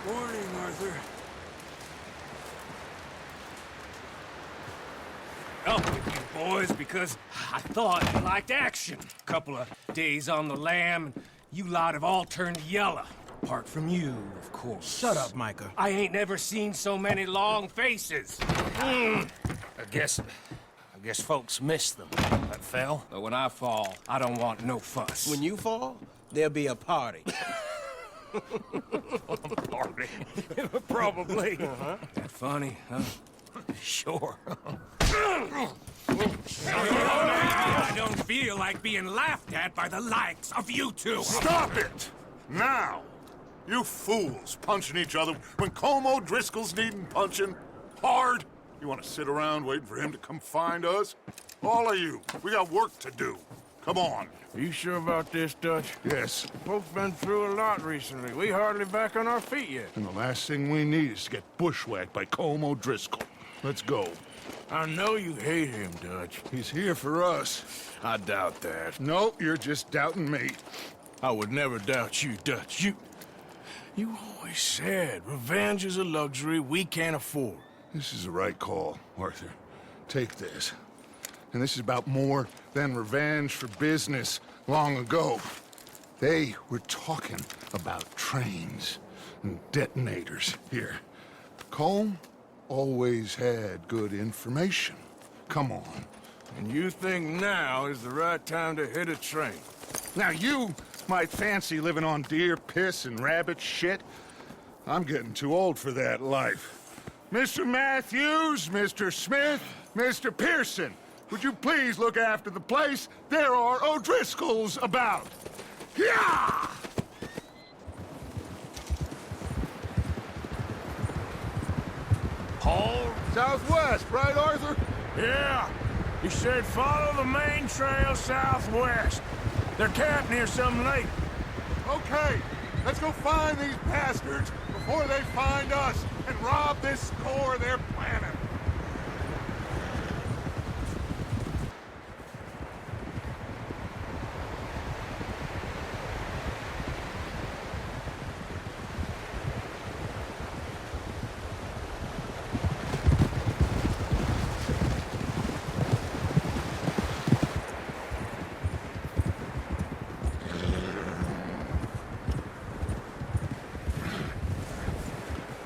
Morning, Arthur. Up with you boys because I thought you liked action. Couple of days on the lam, and you lot have all turned yellow. Apart from you, of course. Shut up, Micah. I ain't never seen so many long faces. I guess folks miss them. That fell. But when I fall, I don't want no fuss. When you fall, there'll be a party. Party. Probably. That funny, huh? Sure. I don't feel like being laughed at by the likes of you two. Stop it! Now! You fools punching each other when Como Driscoll's needing punching hard. You want to sit around waiting for him to come find us? All of you, we got work to do. Come on. Are you sure about this, Dutch? Yes. Folks been through a lot recently. We hardly back on our feet yet. And the last thing we need is to get bushwhacked by Como Driscoll. Let's go. I know you hate him, Dutch. He's here for us. I doubt that. No, you're just doubting me. I would never doubt you, Dutch. You always said revenge is a luxury we can't afford. This is the right call, Arthur. Take this. And this is about more than revenge for business long ago. They were talking about trains and detonators here. Colm always had good information. Come on. And you think now is the right time to hit a train? Now you might fancy living on deer piss and rabbit shit. I'm getting too old for that life. Mr. Matthews, Mr. Smith, Mr. Pearson, would you please look after the place? There are O'Driscolls about. Yeah! Paul? Southwest, right, Arthur? Yeah. He said follow the main trail southwest. They're camped near some lake. Okay, let's go find these bastards before they find us and rob this core they're planning.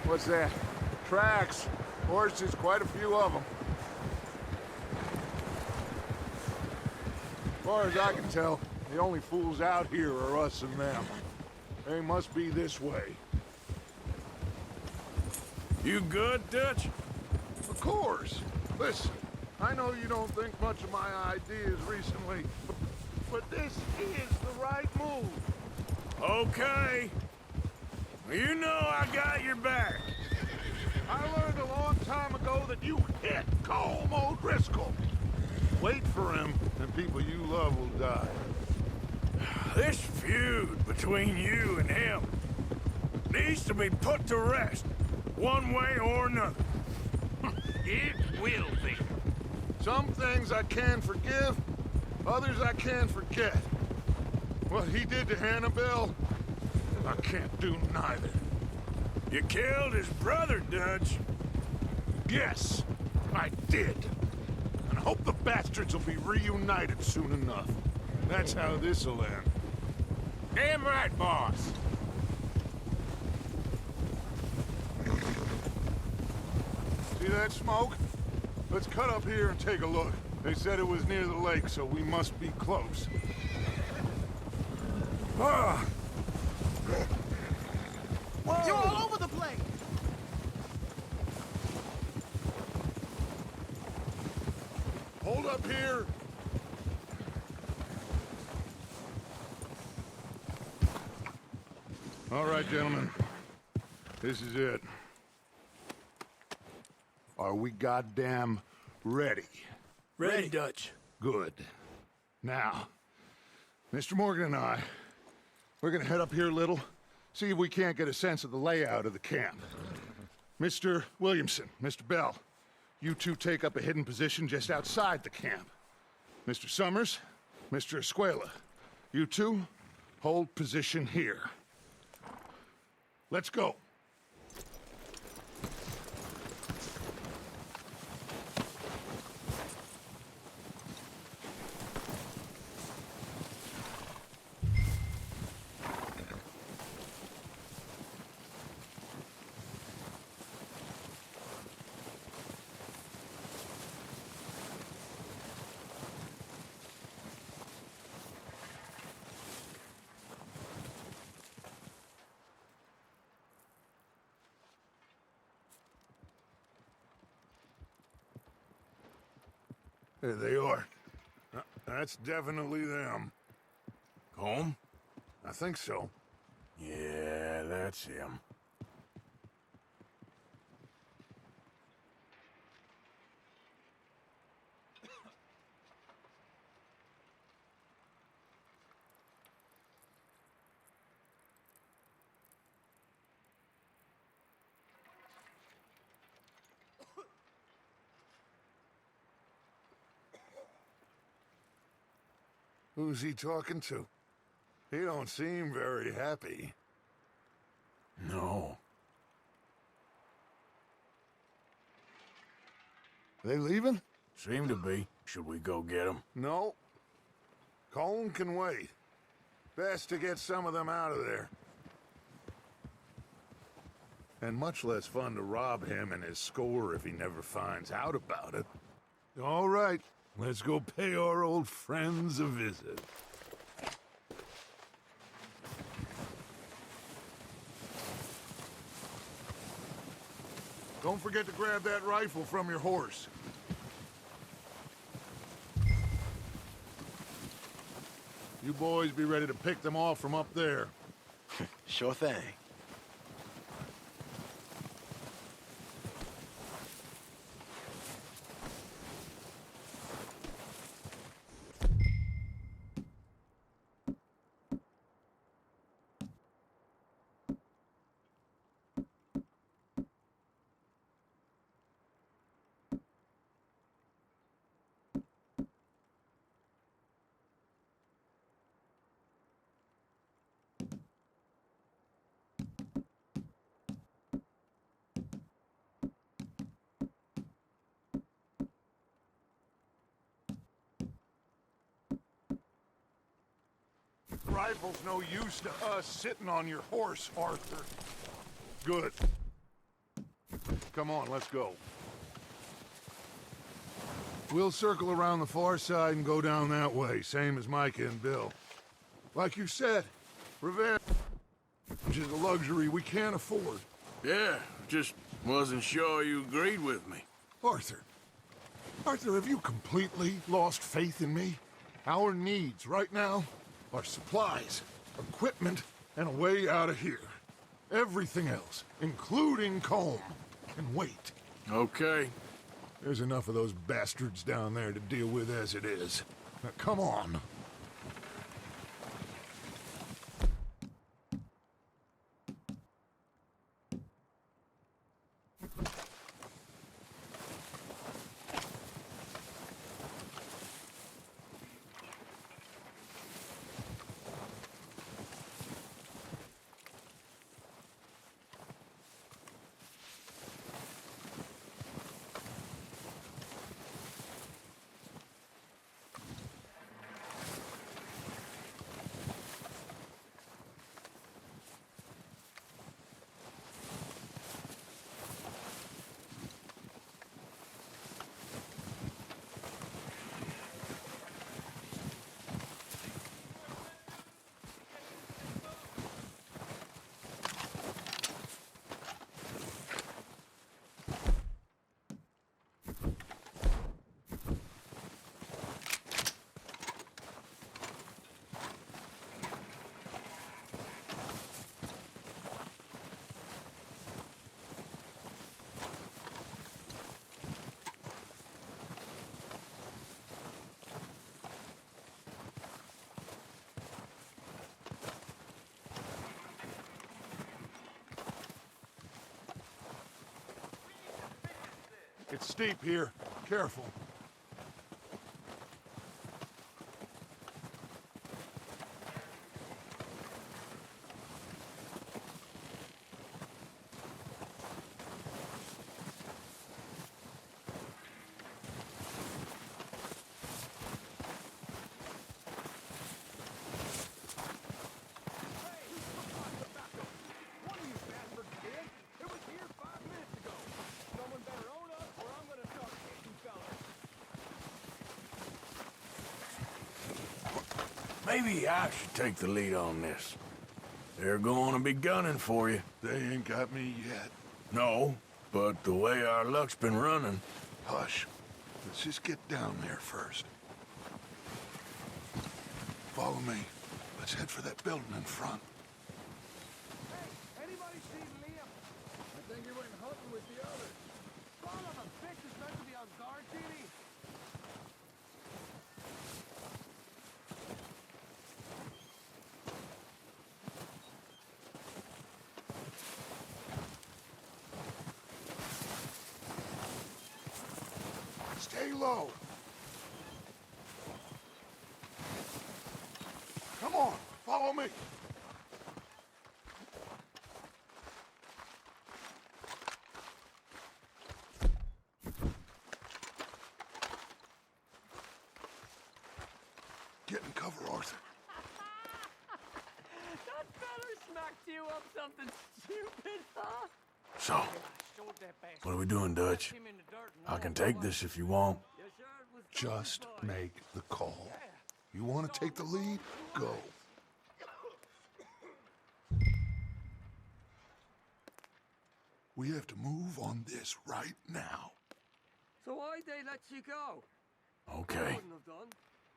What's that? Tracks. Horses, quite a few of them. As far as I can tell, the only fools out here are us and them. They must be this way. You good, Dutch? Of course. Listen, I know you don't think much of my ideas recently, but this is the right move. Okay. You know I got your back. I learned a long time ago that you hit Colm O'Driscoll. Wait for him, and people you love will die. This feud between you and him needs to be put to rest, one way or another. It will be. Some things I can forgive, others I can't forget. What he did to Annabelle, I can't do neither. You killed his brother, Dutch. Yes, I did. And I hope the bastards will be reunited soon enough. That's how this'll end. Damn right, boss. See that smoke? Let's cut up here and take a look. They said it was near the lake, so we must be close. Ah! You're all over the place! Hold up here! All right, gentlemen. This is it. Are we goddamn ready? Ready, Dutch. Good. Now, Mr. Morgan and I, we're gonna head up here a little, see if we can't get a sense of the layout of the camp. Mr. Williamson, Mr. Bell, you two take up a hidden position just outside the camp. Mr. Summers, Mr. Escuela, you two hold position here. Let's go. There they are. That's definitely them. Home? I think so. Yeah, that's him. Who's he talking to? He don't seem very happy. No. They leaving? Seem to be. Should we go get him? No. Colm can wait. Best to get some of them out of there. And much less fun to rob him and his score if he never finds out about it. All right, let's go pay our old friends a visit. Don't forget to grab that rifle from your horse. You boys be ready to pick them off from up there. Sure thing. Rifle's no use to us sitting on your horse, Arthur. Good. Come on, let's go. We'll circle around the far side and go down that way, same as Micah and Bill. Like you said, revenge is a luxury we can't afford. Yeah, just wasn't sure you agreed with me. Arthur. Arthur, have you completely lost faith in me? Our needs right now are supplies, equipment, and a way out of here. Everything else, including Colm, can wait. Okay. There's enough of those bastards down there to deal with as it is. Now, come on. It's steep here. Careful. Maybe I should take the lead on this. They're going to be gunning for you. They ain't got me yet. No, but the way our luck's been running... Hush. Let's just get down there first. Follow me. Let's head for that building in front. Hey, anybody seen Liam? I think he went hunting with the others. Son of a bitch is meant to be on guard duty. Stay low. Come on, follow me. Get in cover, Arthur. That feller smacked you up something stupid, huh? So, what are we doing, Dutch? I can take this if you want. Just make the call. You want to take the lead? Go. We have to move on this right now. So why'd they let you go? Okay, Wouldn't have done.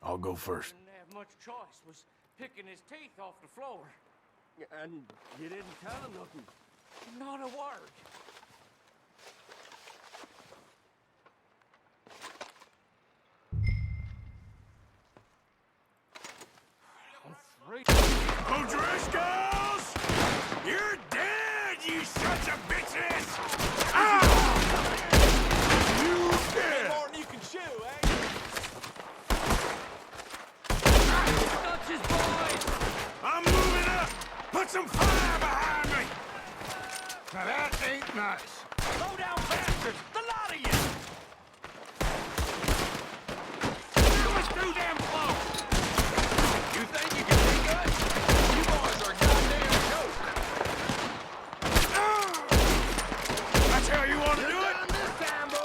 I'll go first. Didn't have much choice. Was picking his teeth off the floor. And you didn't tell him nothing. Not a word. O'Driscolls! You're dead, you sons of bitches! Ah! You dead! More than you can chew, eh? Dutch's boys! I'm moving up! Put some fire behind me! Now that ain't nice. Slow down, bastards! The lot of you! That was too damn close! You think you can take us? You boys are a goddamn joke! That's how you want to do it? This time, boys.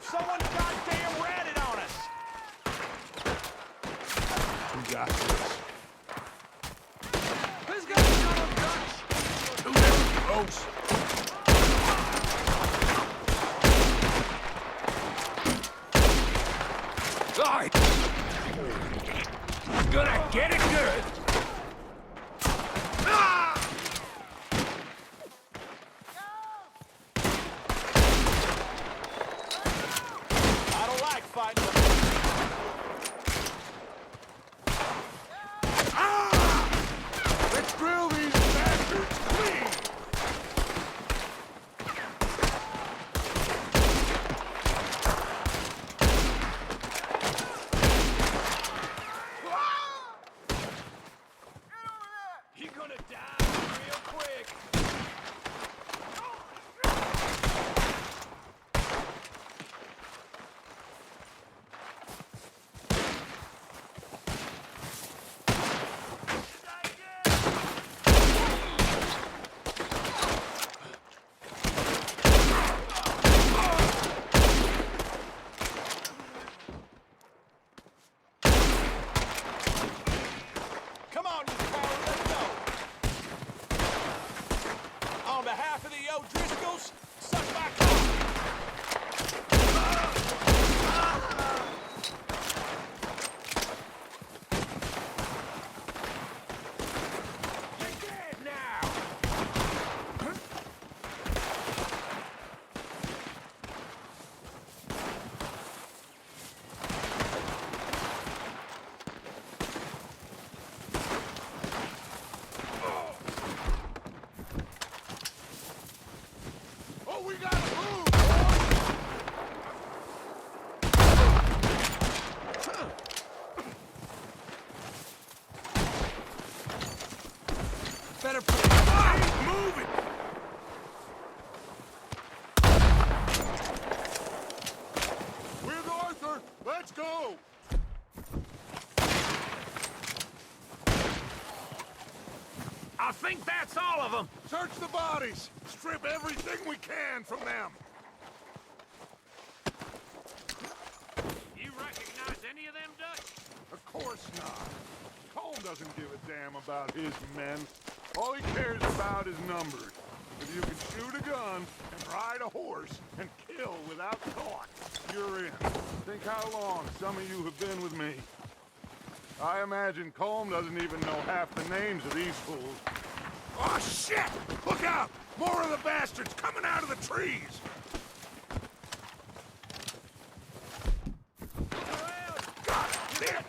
Someone goddamn ratted on us! We got this. Who's got the gun on Dutch? Too damn close! Right. Gonna get it good. I don't like fighting. Let's drill these bastards clean. You're gonna die real quick. Come on, you coward, let's go. On behalf of the O'Driscolls, suck my cock. You're dead now. Oh, we gotta move. Better put Move it! With Arthur. Let's go. I think that's all of them! Search the bodies. Strip everything we can from them. You recognize any of them, Dutch? Of course not. Colm doesn't give a damn about his men. All he cares about is numbers. If you can shoot a gun and ride a horse and kill without thought, you're in. Think how long some of you have been with me. I imagine Colm doesn't even know half the names of these fools. Oh, shit! Look out! More of the bastards coming out of the trees! God damn!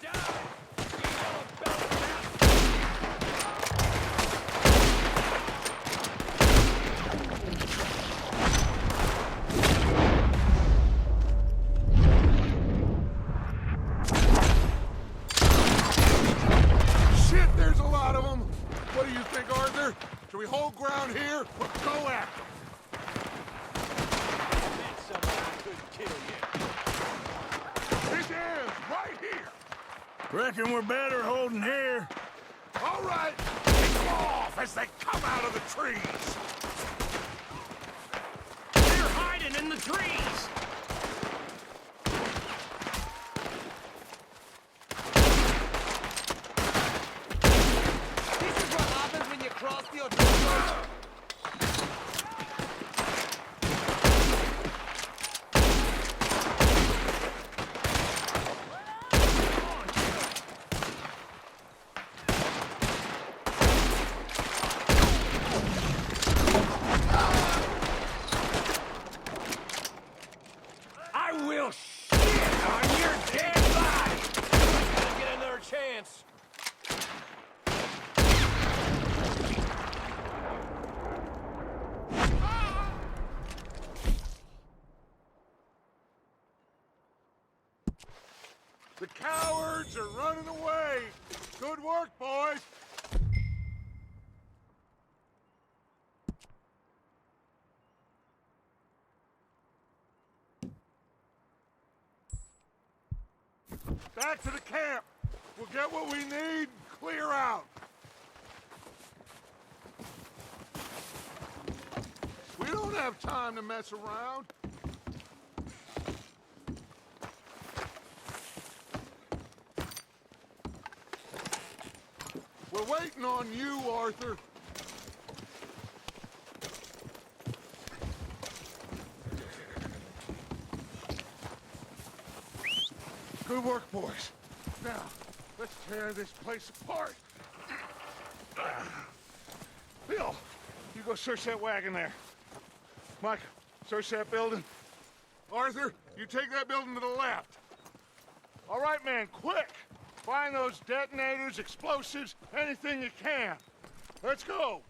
Shit, there's a lot of them! What do you think, Arthur? Should we hold ground here or go at them? His hands right here! Reckon we're better holding here. All right, pick them off as they come out of the trees! They're hiding in the trees! This is what happens when you cross the Adhere. I will shit on your dead body! Gonna get another chance. The cowards are running away! Good work, boys! Back to the camp! We'll get what we need, clear out! We don't have time to mess around. We're waiting on you, Arthur. Good work, boys. Now, let's tear this place apart. Bill, you go search that wagon there. Mike, search that building. Arthur, you take that building to the left. All right, man, quick! Find those detonators, explosives, anything you can. Let's go!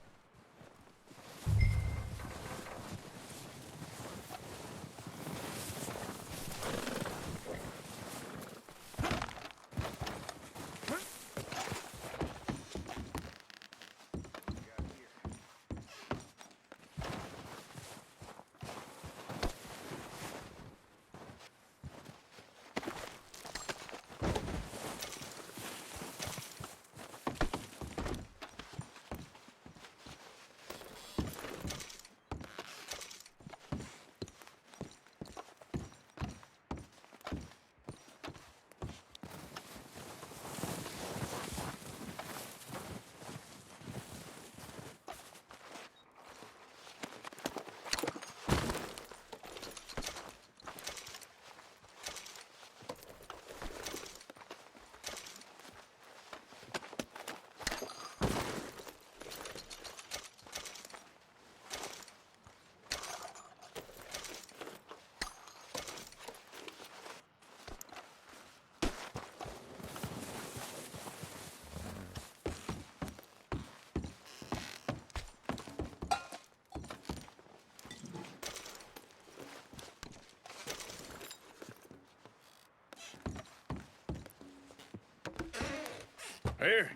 Here.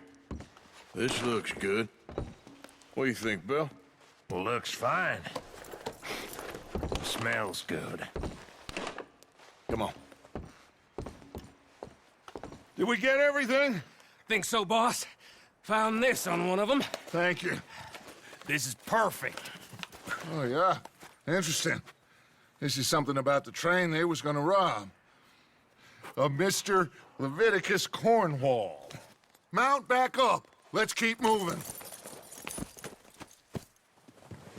This looks good. What do you think, Bill? Looks fine. Smells good. Come on. Did we get everything? Think so, boss? Found this on one of them. Thank you. This is perfect. Oh, yeah? Interesting. This is something about the train they was gonna rob. A Mr. Leviticus Cornwall. Mount back up. Let's keep moving.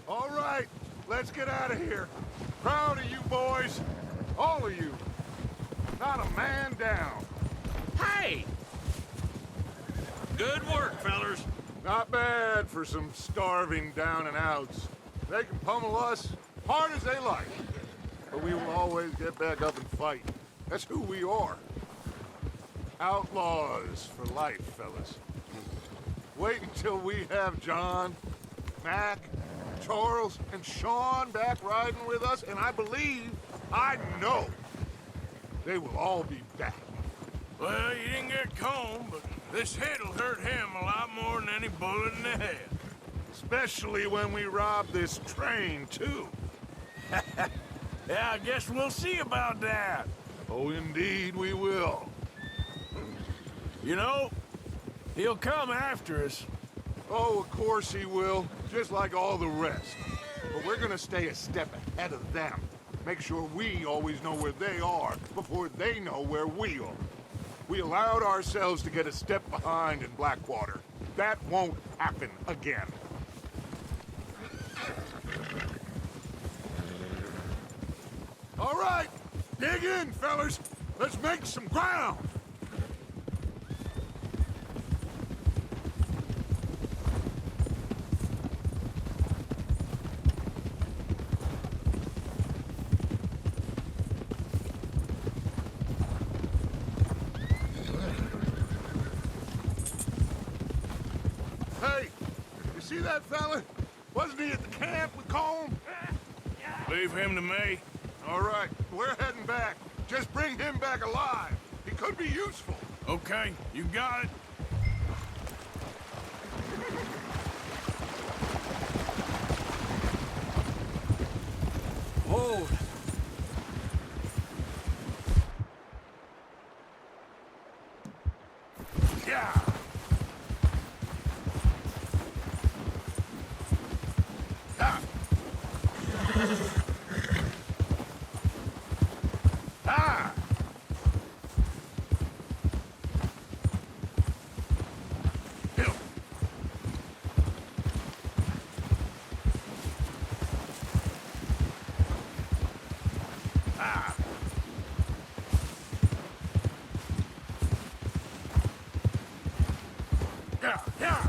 All right. right, let's get out of here. Proud of you boys. All of you. Not a man down. Hey! Good work, fellers. Not bad for some starving down and outs. They can pummel us hard as they like. But we will always get back up and fight. That's who we are. Outlaws for life, fellas. Wait until we have John, Mac, Charles, and Sean back riding with us, and I know, they will all be back. Well, you didn't get Combe, but this hit'll hurt him a lot more than any bullet in the head. Especially when we rob this train, too. Yeah, I guess we'll see about that. Oh, indeed we will. You know, he'll come after us. Oh, of course he will, just like all the rest. But we're gonna stay a step ahead of them. Make sure we always know where they are before they know where we are. We allowed ourselves to get a step behind in Blackwater. That won't happen again. All right, dig in, fellas. Let's make some ground. Hey, you see that fella? Wasn't he at the camp with Combe? Leave him to me. All right, we're heading back. Just bring him back alive. He could be useful. Okay, you got it. Whoa. Yeah. Ah. Ah. Hill. Ah. Yeah, yeah.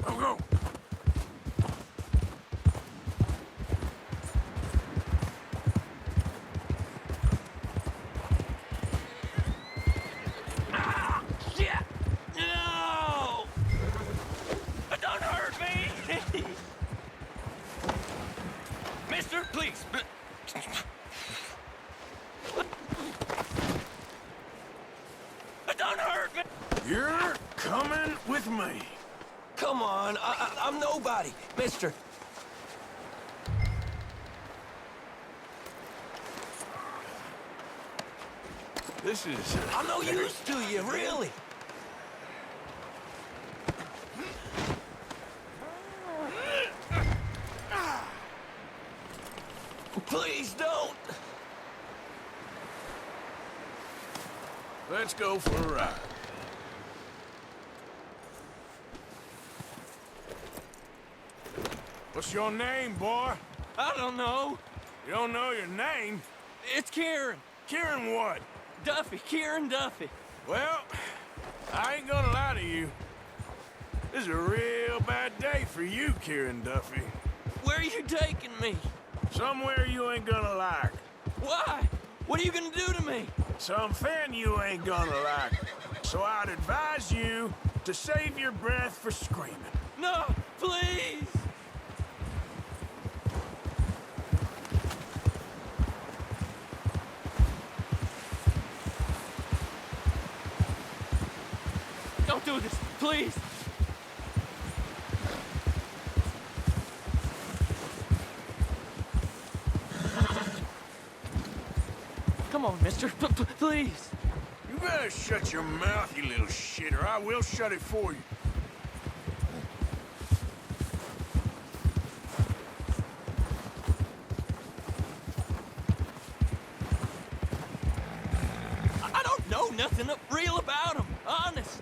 Go, go. Ah, shit! No! Don't hurt me! Mister, please. Don't hurt me! You're coming with me. Come on, I'm nobody, mister. This is... I'm no use to you, really. Please don't. Let's go for a ride. What's your name, boy? I don't know. You don't know your name? It's Kieran. Kieran what? Duffy, Kieran Duffy. Well, I ain't gonna lie to you. This is a real bad day for you, Kieran Duffy. Where are you taking me? Somewhere you ain't gonna like. Why? What are you gonna do to me? Something you ain't gonna like. So I'd advise you to save your breath for screaming. No, please. Don't do this, please. Come on, mister. Please. You better shut your mouth, you little shit, or I will shut it for you. I don't know nothing real about him, honest.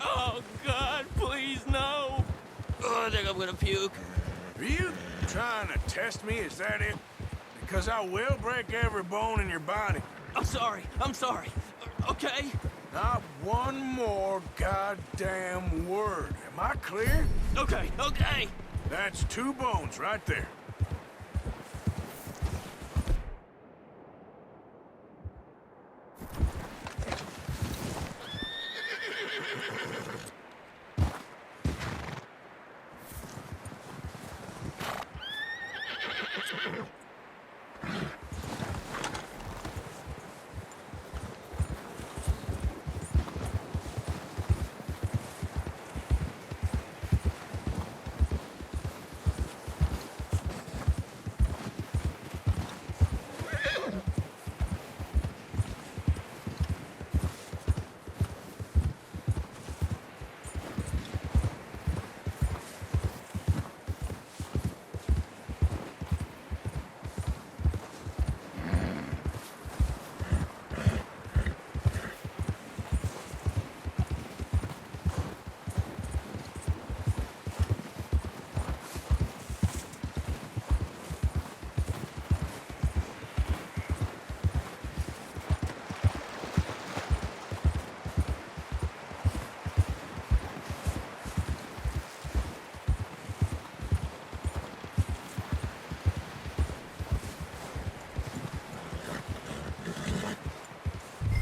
Oh, God, please, no. Oh, I think I'm gonna puke. Are you trying to test me? Is that it? Because I will break every bone in your body. I'm sorry. Okay? Not one more goddamn word. Am I clear? Okay. That's 2 bones right there.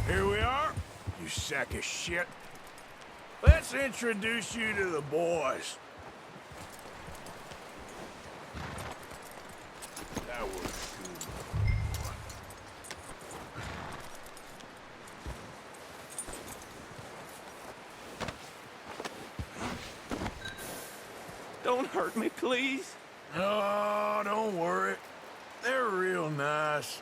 Here we are, you sack of shit. Let's introduce you to the boys. That was good. Don't hurt me, please. Oh, don't worry. They're real nice.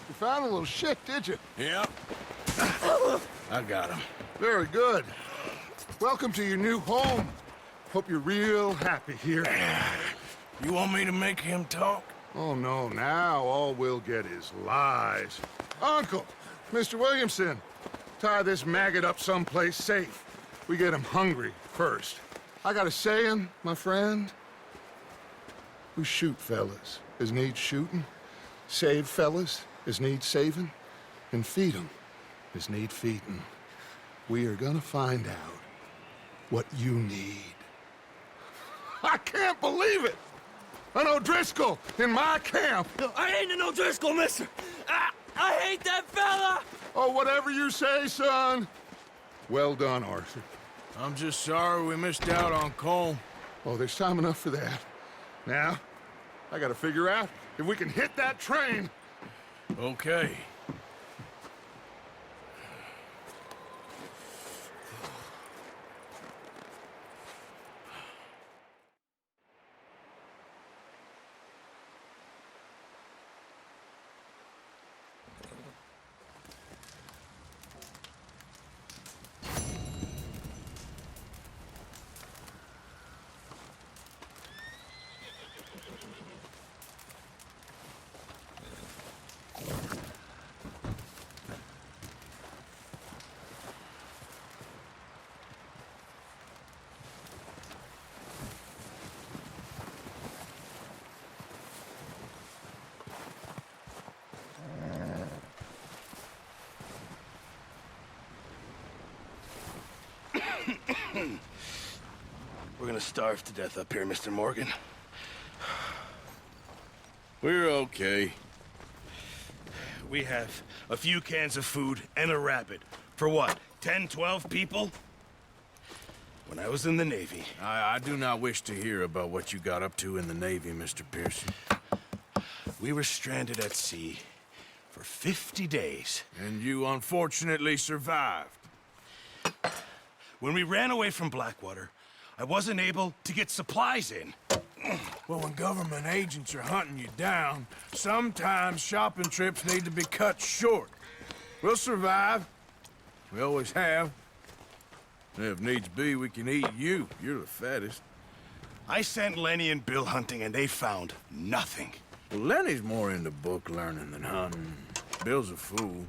You found a little shit, did you? Yep. I got him. Very good. Welcome to your new home. Hope you're real happy here. You want me to make him talk? Oh, no, now all we'll get is lies. Uncle, Mr. Williamson, tie this maggot up someplace safe. We get him hungry first. I got a saying, my friend. We shoot fellas as need shooting, save fellas as need saving, and feed 'em as need feeding. We are gonna find out what you need. I can't believe it! An O'Driscoll in my camp! I ain't an O'Driscoll, mister. I hate that fella. Oh, whatever you say, son. Well done, Arthur. I'm just sorry we missed out on Cole. Oh, there's time enough for that. Now, I gotta figure out if we can hit that train. Okay. We're gonna starve to death up here, Mr. Morgan. We're okay. We have a few cans of food and a rabbit. For what, 10, 12 people? When I was in the Navy... I do not wish to hear about what you got up to in the Navy, Mr. Pearson. We were stranded at sea for 50 days. And you unfortunately survived. When we ran away from Blackwater, I wasn't able to get supplies in. Well, when government agents are hunting you down, sometimes shopping trips need to be cut short. We'll survive. We always have. And if needs be, we can eat you. You're the fattest. I sent Lenny and Bill hunting, and they found nothing. Well, Lenny's more into book learning than hunting. Bill's a fool.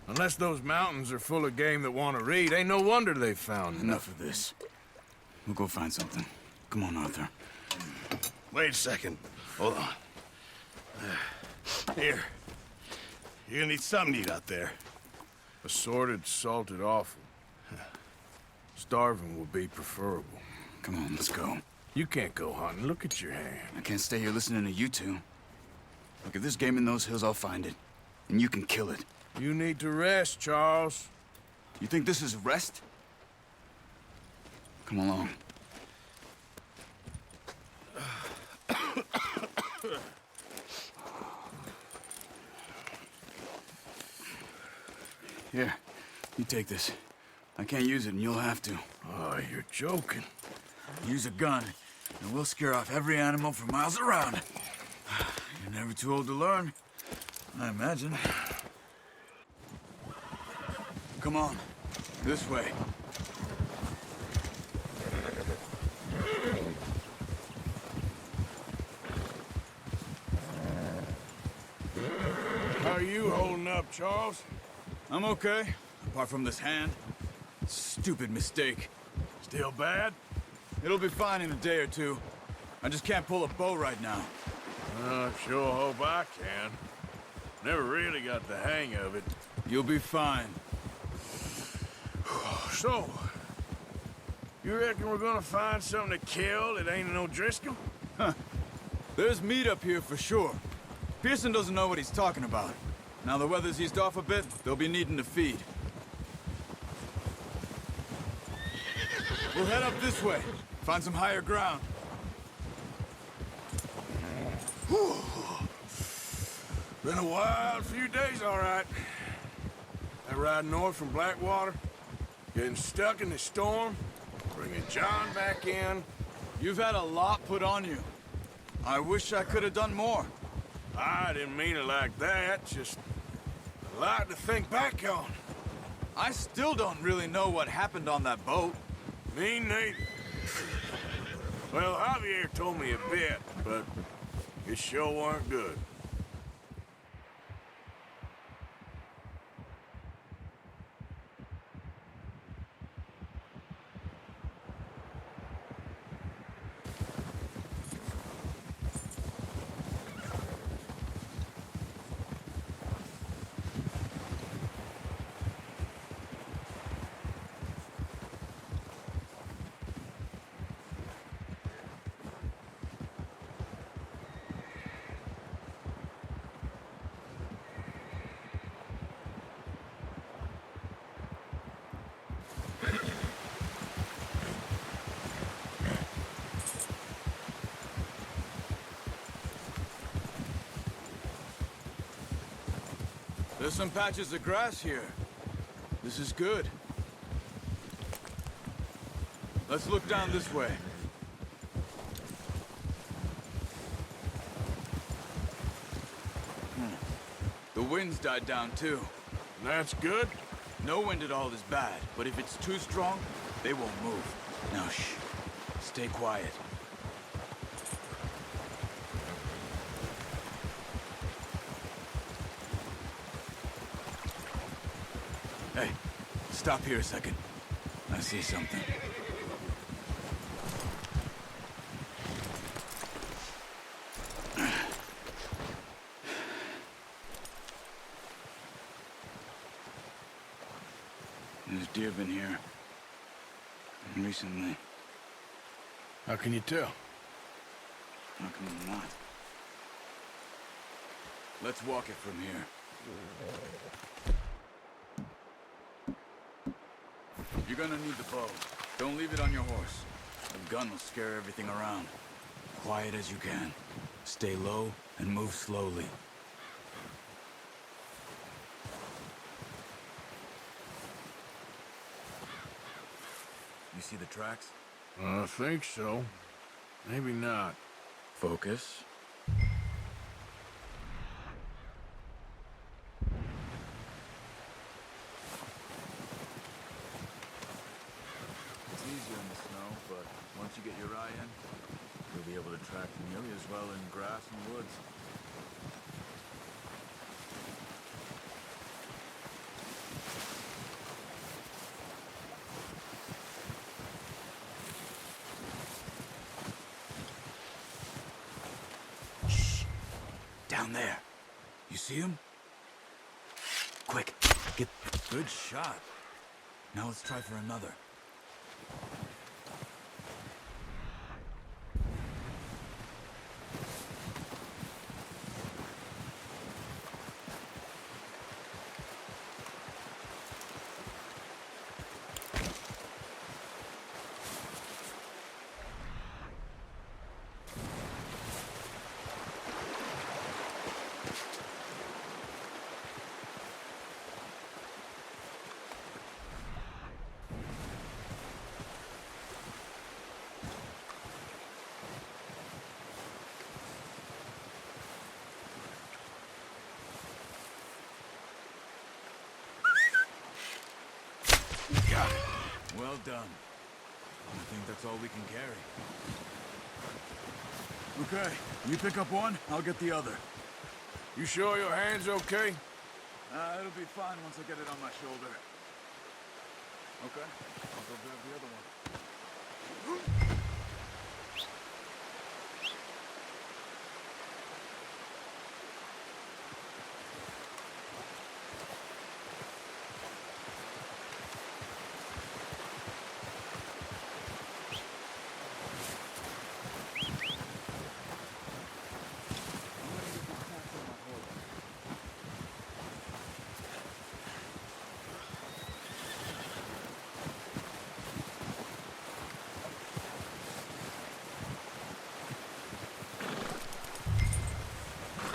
Unless those mountains are full of game that want to read, ain't no wonder they found Enough of this. We'll go find something. Come on, Arthur. Wait a second. Hold on. Here. You're gonna need something to eat out there. Assorted, salted offal. Starving would be preferable. Come on, let's go. You can't go hunting. Look at your hand. I can't stay here listening to you two. Look, if there's game in those hills, I'll find it. And you can kill it. You need to rest, Charles. You think this is rest? Come along. Here, you take this. I can't use it, and you'll have to. Oh, you're joking. Use a gun, and we'll scare off every animal for miles around. You're never too old to learn, I imagine. Come on, this way. How are you holding up, Charles? I'm okay, apart from this hand. Stupid mistake. Still bad? It'll be fine in a day or two. I just can't pull a bow right now. I sure hope I can. Never really got the hang of it. You'll be fine. So, you reckon we're gonna find something to kill that ain't no Driscoll? There's meat up here for sure. Pearson doesn't know what he's talking about. Now the weather's eased off a bit, they'll be needing to feed. We'll head up this way. Find some higher ground. Been a wild few days, all right. That ride north from Blackwater, getting stuck in the storm, bringing John back in. You've had a lot put on you. I wish I could have done more. I didn't mean it like that, just a lot to think back on. I still don't really know what happened on that boat. Me neither. Well, Javier told me a bit, but it sure weren't good. There's some patches of grass here. This is good. Let's look down this way. The wind's died down too. That's good. No wind at all is bad, but if it's too strong, they won't move. Now shh. Stay quiet. Hey, stop here a second. I see something. There's deer been here. Recently. How can you tell? How come not? Let's walk it from here. You're gonna need the bow. Don't leave it on your horse. The gun will scare everything around. Quiet as you can. Stay low and move slowly. You see the tracks? I think so. Maybe not. Focus. It's easier in the snow, but once you get your eye in, You'll be able to track the Neely as well in grass and woods. Shh. Down there. You see him? Quick, get... Good shot. Now let's try for another. Got it. Well done. I think that's all we can carry. Okay, you pick up one, I'll get the other. You sure your hand's okay? It'll be fine once I get it on my shoulder. Okay, I'll go grab the other one.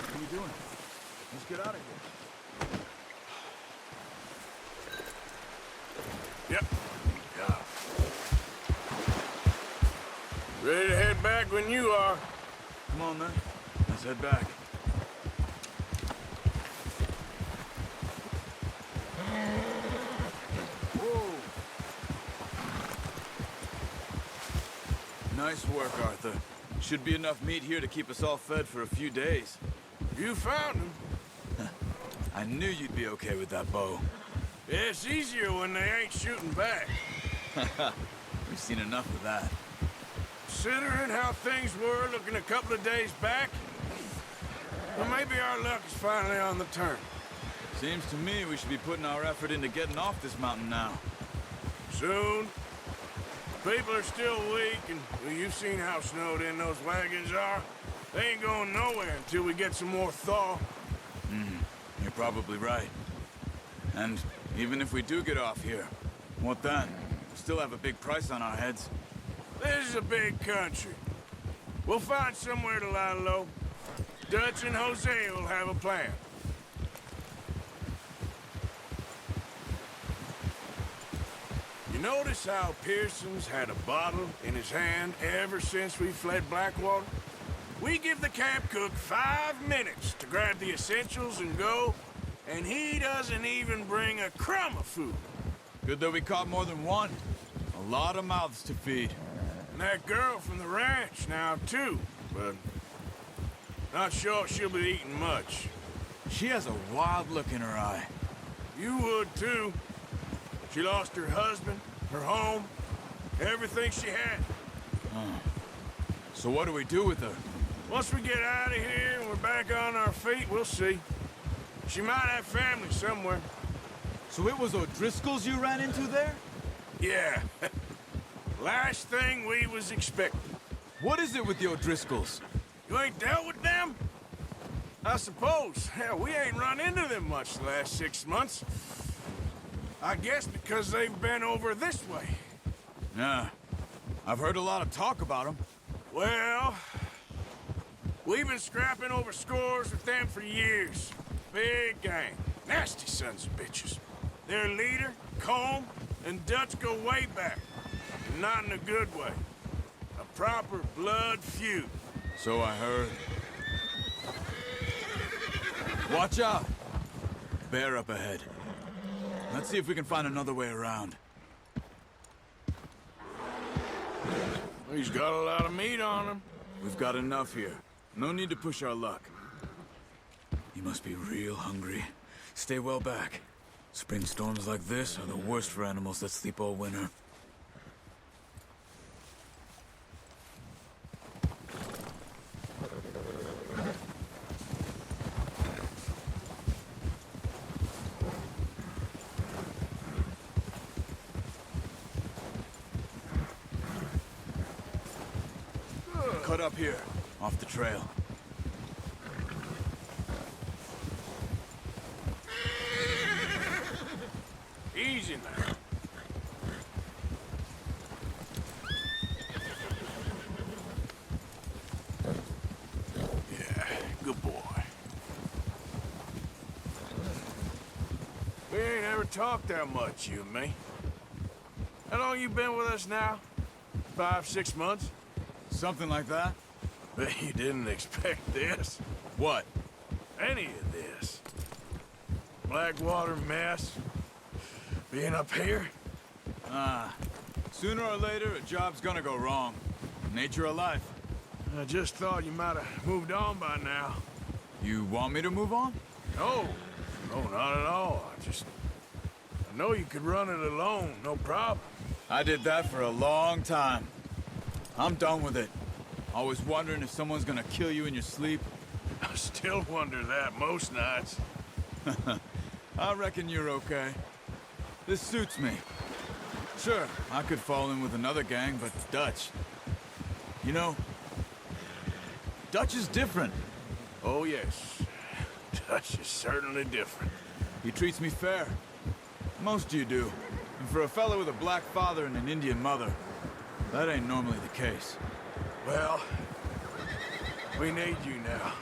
What are you doing? Let's get out of here. Yep. Ready to head back when you are. Come on, then. Let's head back. Whoa! Nice work, Arthur. Should be enough meat here to keep us all fed for a few days. You found him. I knew you'd be okay with that bow. Yeah, it's easier when they ain't shooting back. We've seen enough of that. Considering how things were looking a couple of days back, well, maybe our luck is finally on the turn. Seems to me we should be putting our effort into getting off this mountain now. Soon. People are still weak, and well, you've seen how snowed in those wagons are. They ain't going nowhere until we get some more thaw. You're probably right. And even if we do get off here, what then? We still have a big price on our heads. This is a big country. We'll find somewhere to lie low. Dutch and Jose will have a plan. You notice how Pearson's had a bottle in his hand ever since we fled Blackwater? We give the camp cook 5 minutes to grab the essentials and go, and he doesn't even bring a crumb of food. Good that we caught more than one. A lot of mouths to feed. And that girl from the ranch now, too, but not sure she'll be eating much. She has a wild look in her eye. You would, too. She lost her husband, her home, everything she had. So what do we do with her? Once we get out of here and we're back on our feet, we'll see. She might have family somewhere. So it was O'Driscoll's you ran into there? Yeah. Last thing we was expecting. What is it with the O'Driscolls? You ain't dealt with them? I suppose. Hell, we ain't run into them much the last 6 months. I guess because they've been over this way. Yeah. I've heard a lot of talk about them. Well, we've been scrapping over scores with them for years. Big gang. Nasty sons of bitches. Their leader, Combe, and Dutch go way back. And not in a good way. A proper blood feud. So I heard. Watch out! Bear up ahead. Let's see if we can find another way around. He's got a lot of meat on him. We've got enough here. No need to push our luck. You must be real hungry. Stay well back. Spring storms like this are the worst for animals that sleep all winter. Cut up here, off the trail. Easy now. Yeah, good boy. We ain't ever talked that much, you and me. How long you been with us now? 5, 6 months? Something like that? Bet you didn't expect this. What? Any of this. Blackwater mess. Being up here? Sooner or later, a job's gonna go wrong. Nature of life. I just thought you might have moved on by now. You want me to move on? No, no, not at all. I know you could run it alone, no problem. I did that for a long time. I'm done with it. Always wondering if someone's gonna kill you in your sleep. I still wonder that most nights. I reckon you're okay. This suits me. Sure, I could fall in with another gang, but Dutch... You know, Dutch is different. Oh, yes. Dutch is certainly different. He treats me fair. Most you do. And for a fellow with a black father and an Indian mother, that ain't normally the case. Well, we need you now.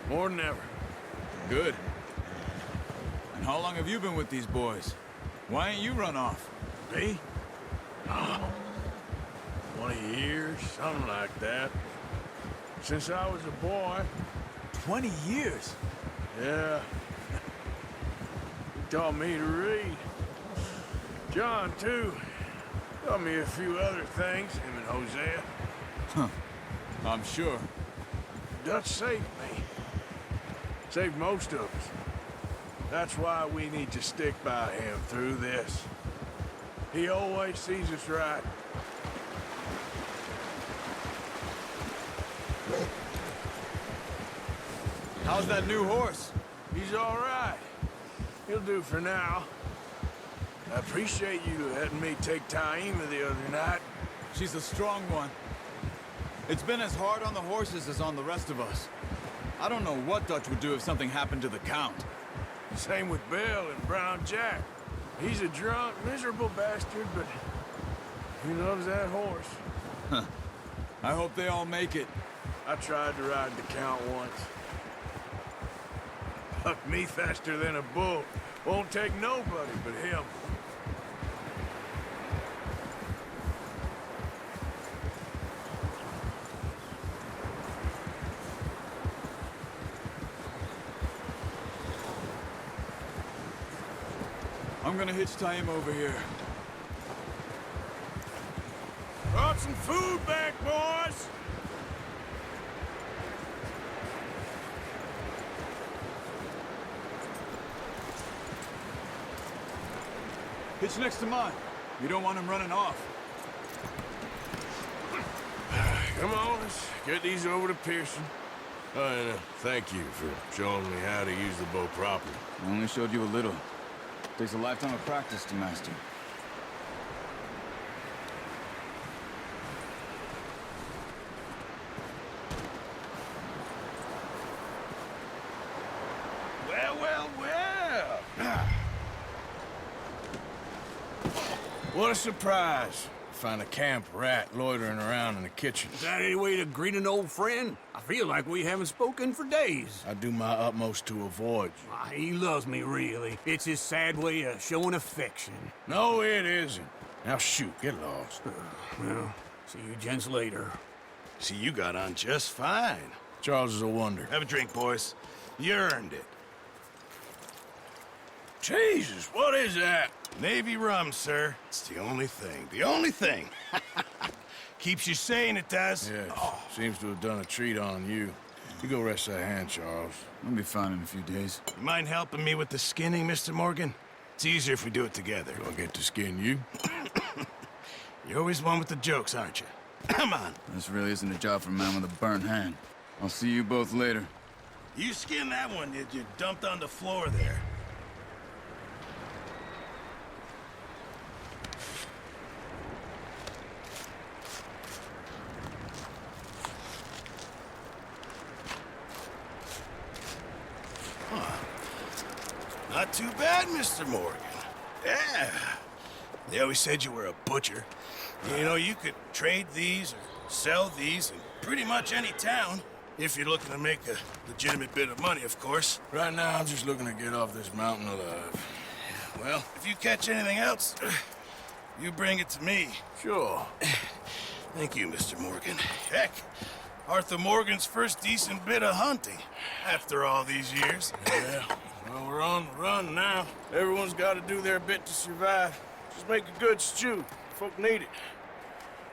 More than ever. Good. And how long have you been with these boys? Why ain't you run off? Me? Oh, 20 years, something like that. Since I was a boy. 20 years? Yeah. He taught me to read. John, too. Taught me a few other things, him and Hosea. Huh. I'm sure. Dutch saved me. Saved most of us. That's why we need to stick by him through this. He always sees us right. How's that new horse? He's all right. He'll do for now. I appreciate you letting me take Taima the other night. She's a strong one. It's been as hard on the horses as on the rest of us. I don't know what Dutch would do if something happened to the Count. Same with Bill and Brown Jack. He's a drunk, miserable bastard, but he loves that horse. Huh. I hope they all make it. I tried to ride the Count once. Bucked me faster than a bull. Won't take nobody but him. I'm gonna hitch Taima over here. Brought some food back, boys! Hitch next to mine. You don't want him running off. Come on, let's get these over to Pearson. And thank you for showing me how to use the bow properly. I only showed you a little. Takes a lifetime of practice to master. Well, well, well! What a surprise. Find a camp rat loitering around in the kitchen. Is that any way to greet an old friend? I feel like we haven't spoken for days. I do my utmost to avoid you. He loves me, really. It's his sad way of showing affection. No, it isn't. Now shoot, get lost. Well, see you gents later. See, you got on just fine. Charles is a wonder. Have a drink, boys. You earned it. Jesus, what is that? Navy rum, sir. It's the only thing. The only thing. Keeps you sane, it does. Yeah, seems to have done a treat on you. You go rest that hand, Charles. I'll be fine in a few days. You mind helping me with the skinning, Mr. Morgan? It's easier if we do it together. Do I get to skin you? You're always one with the jokes, aren't you? Come on. This really isn't a job for a man with a burnt hand. I'll see you both later. You skinned that one, did you? Dumped on the floor there. Not too bad, Mr. Morgan. Yeah. They always said you were a butcher. You know, you could trade these or sell these in pretty much any town. If you're looking to make a legitimate bit of money, of course. Right now, I'm just looking to get off this mountain alive. Well, if you catch anything else, you bring it to me. Sure. Thank you, Mr. Morgan. Heck, Arthur Morgan's first decent bit of hunting after all these years. Yeah. Well, we're on the run now. Everyone's got to do their bit to survive. Just make a good stew. Folk need it.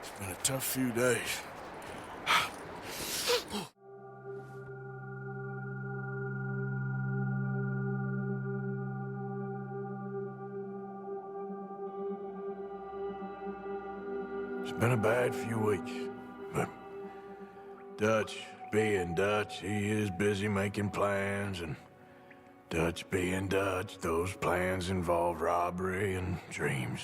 It's been a tough few days. It's been a bad few weeks, but Dutch being Dutch, he is busy making plans, and Dutch being Dutch, those plans involve robbery and dreams.